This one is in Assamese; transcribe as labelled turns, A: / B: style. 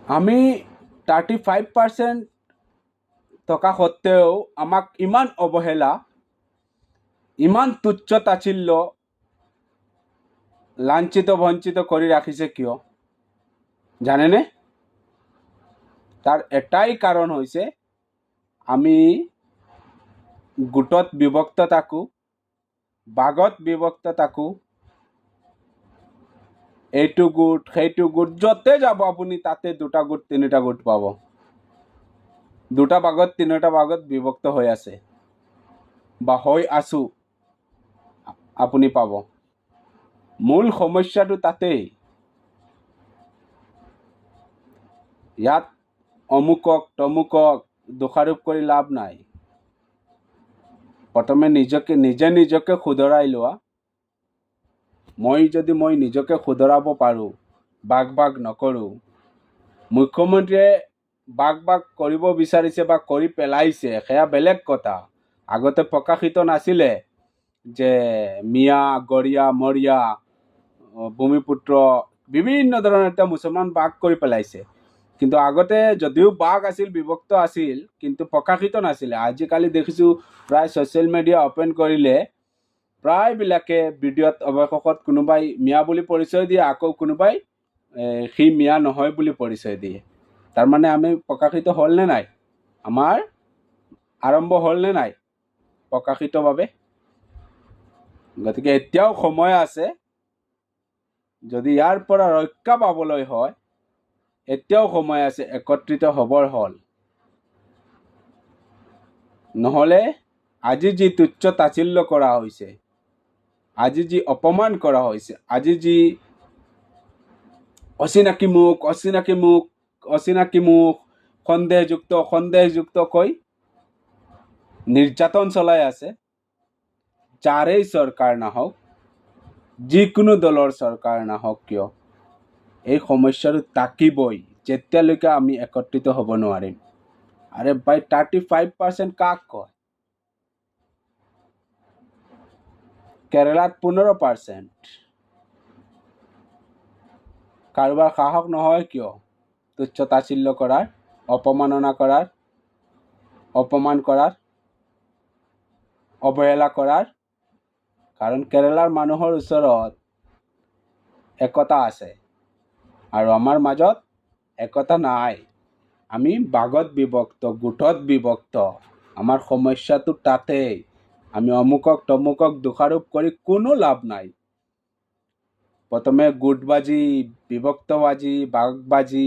A: আমি 35% থকা সত্ত্বেও আমাক ইমান অৱহেলা, ইমান তুচ্ছ তাচ্ছিল্য, লাঞ্ছিত বঞ্চিত কৰি ৰাখিছে কিয় জানেনে? তাৰ এটাই কাৰণ হৈছে আমি গোটত বিভক্ত থাকোঁ, ভাগত বিভক্ত থাকোঁ। এইটো গোট সেইটো গোট, য'তে যাব আপুনি তাতে দুটা গোট তিনিটা গোট পাব। দুটা ভাগত তিনিটা ভাগত বিভক্ত হৈ আছে বা হৈ আছো আপুনি পাব। মূল সমস্যাটো তাতেই। ইয়াত অমুকক তমুকক দোষাৰোপ কৰি লাভ নাই। প্ৰথমে নিজকে শুধৰাই লোৱা। মই নিজকে শুধৰাব পাৰোঁ, ভাগ নকৰোঁ। মুখ্যমন্ত্ৰীয়ে ভাগ কৰিব বিচাৰিছে বা কৰি পেলাইছে, সেয়া বেলেগ কথা। আগতে প্ৰকাশিত নাছিলে যে মিয়া, গৰিয়া, মৰিয়া, ভূমিপুত্ৰ বিভিন্ন ধৰণৰ এতিয়া মুছলমান ভাগ কৰি পেলাইছে। কিন্তু আগতে যদিও ভাগ আছিল, বিভক্ত আছিল, কিন্তু প্ৰকাশিত নাছিলে। আজিকালি দেখিছোঁ প্ৰায় ছ'চিয়েল মিডিয়া অ'পেন কৰিলে প্ৰায়বিলাকে ভিডিঅ'ত অৱশেষত কোনোবাই মিয়া বুলি পৰিচয় দিয়ে, আকৌ কোনোবাই সি মিয়া নহয় বুলি পৰিচয় দিয়ে। তাৰমানে আমি প্ৰকাশিত হ'ল নে নাই? আমাৰ আৰম্ভ হ'ল নে নাই প্ৰকাশিতভাৱে? গতিকে এতিয়াও সময় আছে। যদি ইয়াৰ পৰা ৰক্ষা পাবলৈ হয়, এতিয়াও সময় আছে একত্ৰিত হ'বৰ হ'ল। নহ'লে আজি যি তুচ্ছ তাচ্ছিল্য কৰা হৈছে, আজি যি অপমান কৰা হৈছে, আজি যি অচিনাকি মুখ সন্দেহযুক্ত কৈ নিৰ্যাতন চলাই আছে, যাৰেই চৰকাৰ নাহক, যিকোনো দলৰ চৰকাৰ নাহক কিয়, এই সমস্যাটো থাকিবই যেতিয়ালৈকে আমি একত্ৰিত হ'ব নোৱাৰিম। আৰে ভাই, 35% কাক কয়? কেৰালাত 15%। কাৰোবাৰ সাহস নহয় কিয় তুচ্ছ তাচ্ছিল্য কৰাৰ, অপমাননা কৰাৰ, অপমান কৰাৰ, অৱহেলা কৰাৰ? কাৰণ কেৰালাৰ মানুহৰ ওচৰত একতা আছে আৰু আমাৰ মাজত একতা নাই। আমি ভাগত বিভক্ত, গোটত বিভক্ত। আমাৰ সমস্যাটো তাতেই। আমি অমুকক তমুকক দোষাৰোপ কৰি কোনো লাভ নাই। প্ৰথমে গোটবাজি, বিভক্তবাজি, ভাগবাজি